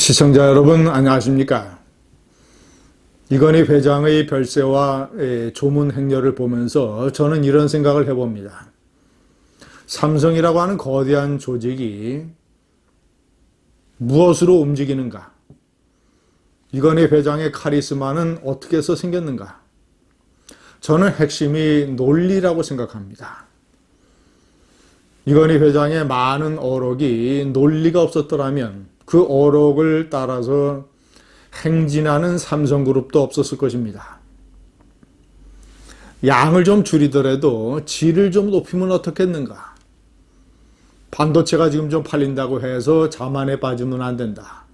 시청자 여러분 안녕하십니까? 이건희 회장의 별세와 조문 행렬을 보면서 저는 이런 생각을 해봅니다. 삼성이라고 하는 거대한 조직이 무엇으로 움직이는가? 이건희 회장의 카리스마는 어떻게 해서 생겼는가? 저는 핵심이 논리라고 생각합니다. 이건희 회장의 많은 어록이 논리가 없었더라면 그 어록을 따라서 행진하는 삼성그룹도 없었을 것입니다. 양을 좀 줄이더라도 질을 좀 높이면 어떻겠는가? 반도체가 지금 좀 팔린다고 해서 자만에 빠지면 안 된다.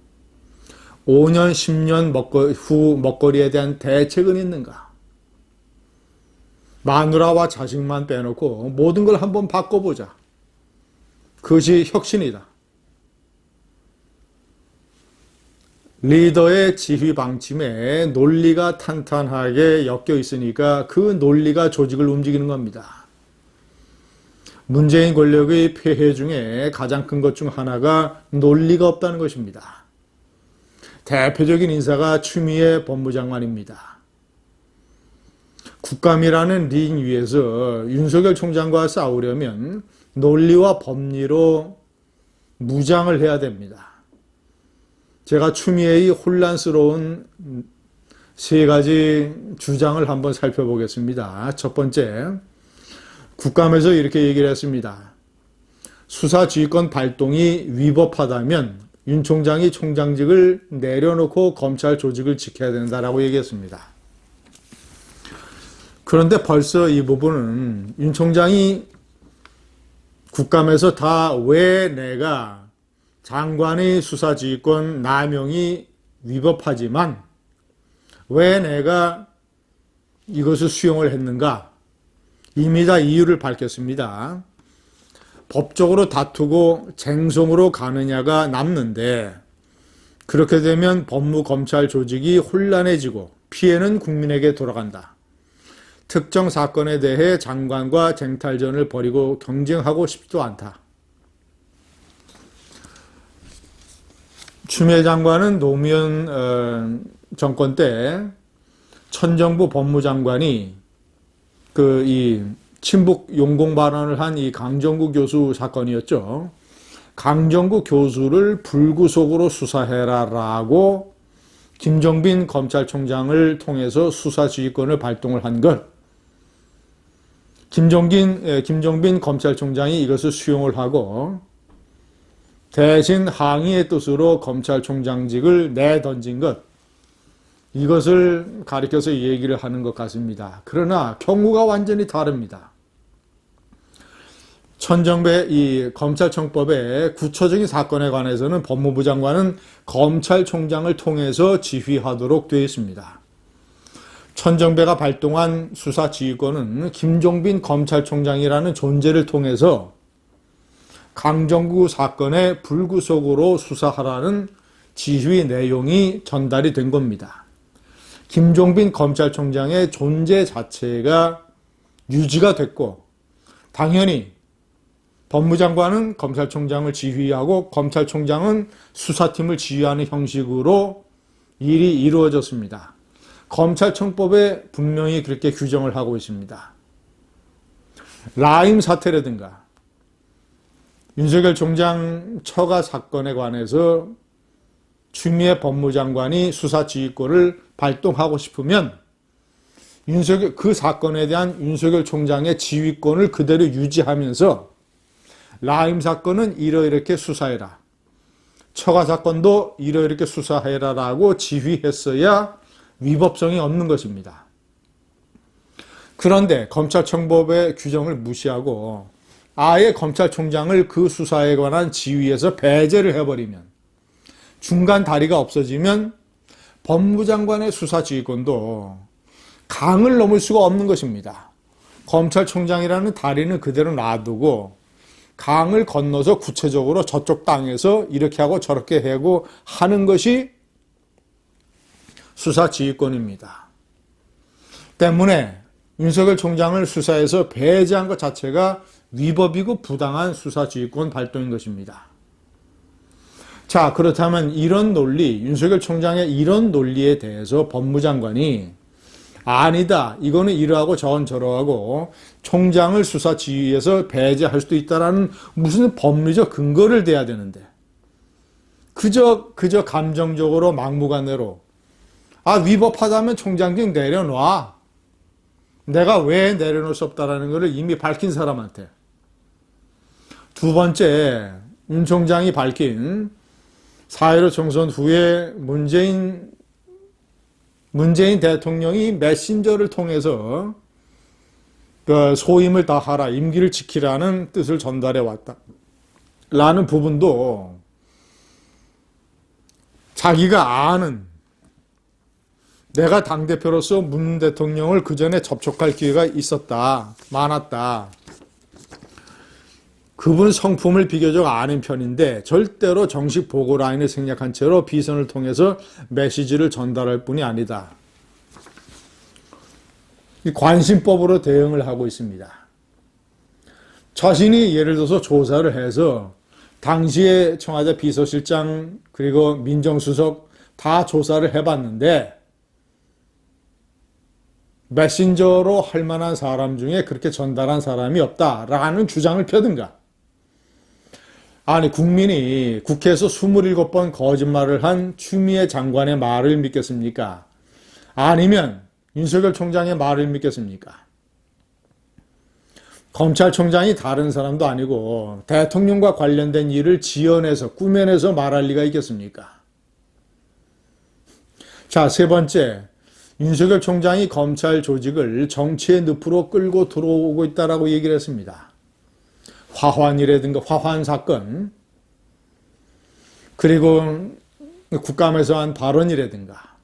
5년, 10년 후 먹거리에 대한 대책은 있는가? 마누라와 자식만 빼놓고 모든 걸 한번 바꿔보자. 그것이 혁신이다. 리더의 지휘 방침에 논리가 탄탄하게 엮여 있으니까 그 논리가 조직을 움직이는 겁니다. 문재인 권력의 폐해 중에 가장 큰 것 중 하나가 논리가 없다는 것입니다. 대표적인 인사가 추미애 법무장관입니다. 국감이라는 링 위에서 윤석열 총장과 싸우려면 논리와 법리로 무장을 해야 됩니다. 제가 추미애의 혼란스러운 세 가지 주장을 한번 살펴보겠습니다. 첫 번째, 국감에서 이렇게 얘기를 했습니다. 수사지휘권 발동이 위법하다면 윤 총장이 총장직을 내려놓고 검찰 조직을 지켜야 된다라고 얘기했습니다. 그런데 벌써 이 부분은 윤 총장이 국감에서 다 왜 내가 장관의 수사지휘권 남용이 위법하지만 왜 내가 이것을 수용을 했는가? 이미 다 이유를 밝혔습니다. 법적으로 다투고 쟁송으로 가느냐가 남는데 그렇게 되면 법무검찰 조직이 혼란해지고 피해는 국민에게 돌아간다. 특정 사건에 대해 장관과 쟁탈전을 벌이고 경쟁하고 싶지도 않다. 추미애 장관은 노무현 정권 때 천정부 법무장관이 이 친북 용공 발언을 한 이 강정구 교수 사건이었죠. 강정구 교수를 불구속으로 수사해라라고 김종빈 검찰총장을 통해서 수사지휘권을 발동을 한 것. 김종빈 검찰총장이 이것을 수용을 하고 대신 항의의 뜻으로 검찰총장직을 내던진 것, 이것을 가리켜서 얘기를 하는 것 같습니다. 그러나 경우가 완전히 다릅니다. 천정배 이 검찰청법의 구체적인 사건에 관해서는 법무부 장관은 검찰총장을 통해서 지휘하도록 되어 있습니다. 천정배가 발동한 수사지휘권은 김종빈 검찰총장이라는 존재를 통해서 강정구 사건의 불구속으로 수사하라는 지휘 내용이 전달이 된 겁니다. 김종빈 검찰총장의 존재 자체가 유지가 됐고 당연히 법무장관은 검찰총장을 지휘하고 검찰총장은 수사팀을 지휘하는 형식으로 일이 이루어졌습니다. 검찰청법에 분명히 그렇게 규정을 하고 있습니다. 라임 사태라든가 윤석열 총장 처가 사건에 관해서 추미애 법무장관이 수사지휘권을 발동하고 싶으면 그 사건에 대한 윤석열 총장의 지휘권을 그대로 유지하면서 라임 사건은 이렇게 수사해라. 처가 사건도 이렇게 수사해라라고 지휘했어야 위법성이 없는 것입니다. 그런데 검찰청법의 규정을 무시하고 아예 검찰총장을 그 수사에 관한 지휘에서 배제를 해버리면 중간 다리가 없어지면 법무장관의 수사지휘권도 강을 넘을 수가 없는 것입니다. 검찰총장이라는 다리는 그대로 놔두고 강을 건너서 구체적으로 저쪽 땅에서 이렇게 하고 저렇게 하고 하는 것이 수사지휘권입니다. 때문에 윤석열 총장을 수사에서 배제한 것 자체가 위법이고 부당한 수사지휘권 발동인 것입니다. 자, 그렇다면 이런 논리, 윤석열 총장의 이런 논리에 대해서 법무장관이 아니다, 이거는 이러하고 저건 저러하고 총장을 수사 지휘에서 배제할 수도 있다라는 무슨 법리적 근거를 대야 되는데 그저 감정적으로 막무가내로 위법하다면 총장직 내려놔. 내가 왜 내려놓을 수 없다라는 것을 이미 밝힌 사람한테. 두 번째, 윤 총장이 밝힌 4.15 총선 후에 문재인 대통령이 메신저를 통해서 그 소임을 다하라, 임기를 지키라는 뜻을 전달해 왔다. 라는 부분도 자기가 아는, 내가 당대표로서 문 대통령을 그 전에 접촉할 기회가 있었다, 많았다. 그분 성품을 비교적 아는 편인데 절대로 정식 보고 라인을 생략한 채로 비선을 통해서 메시지를 전달할 뿐이 아니다. 관심법으로 대응을 하고 있습니다. 자신이 예를 들어서 조사를 해서 당시에 청와대 비서실장 그리고 민정수석 다 조사를 해봤는데 메신저로 할 만한 사람 중에 그렇게 전달한 사람이 없다라는 주장을 펴든가. 아니, 국민이 국회에서 27번 거짓말을 한 추미애 장관의 말을 믿겠습니까? 아니면 윤석열 총장의 말을 믿겠습니까? 검찰총장이 다른 사람도 아니고 대통령과 관련된 일을 지어내서 꾸며내서 말할 리가 있겠습니까? 자, 세 번째, 윤석열 총장이 검찰 조직을 정치의 늪으로 끌고 들어오고 있다라고 얘기를 했습니다. 화환이라든가 화환 사건, 그리고 국감에서 한 발언이라든가.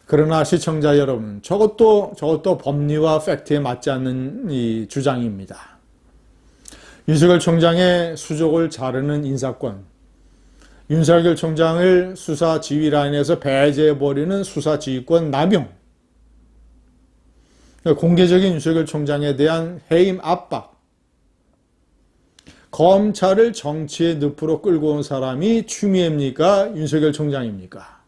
그러나 시청자 여러분, 저것도 법리와 팩트에 맞지 않는 이 주장입니다. 윤석열 총장의 수족을 자르는 인사권, 윤석열 총장을 수사 지휘 라인에서 배제해버리는 수사 지휘권 남용, 공개적인 윤석열 총장에 대한 해임 압박, 검찰을 정치의 늪으로 끌고 온 사람이 추미애입니까? 윤석열 총장입니까?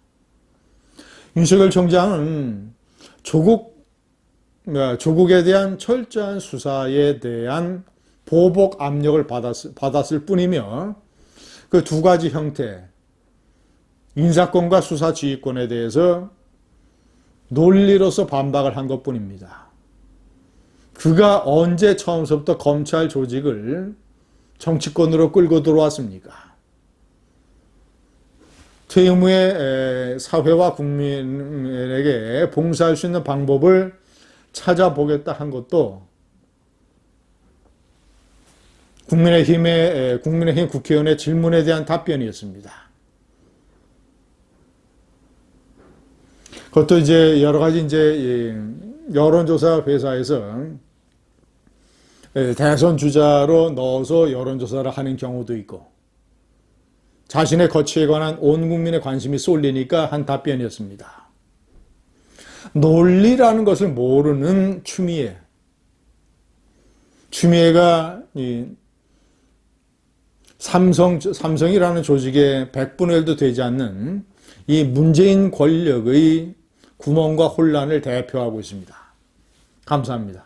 윤석열 총장은 조국에 대한 철저한 수사에 대한 보복 압력을 받았을 뿐이며 그 두 가지 형태, 인사권과 수사 지휘권에 대해서 논리로서 반박을 한 것뿐입니다. 그가 언제 처음부터 검찰 조직을 정치권으로 끌고 들어왔습니까? 퇴임 후에 사회와 국민에게 봉사할 수 있는 방법을 찾아보겠다 한 것도 국민의힘 국회의원의 질문에 대한 답변이었습니다. 그것도 이제 여러 가지 여론조사 회사에서 대선 주자로 넣어서 여론조사를 하는 경우도 있고 자신의 거취에 관한 온 국민의 관심이 쏠리니까 한 답변이었습니다. 논리라는 것을 모르는 추미애가 삼성이라는 조직의 100분의 1도 되지 않는 이 문재인 권력의 구멍과 혼란을 대표하고 있습니다. 감사합니다.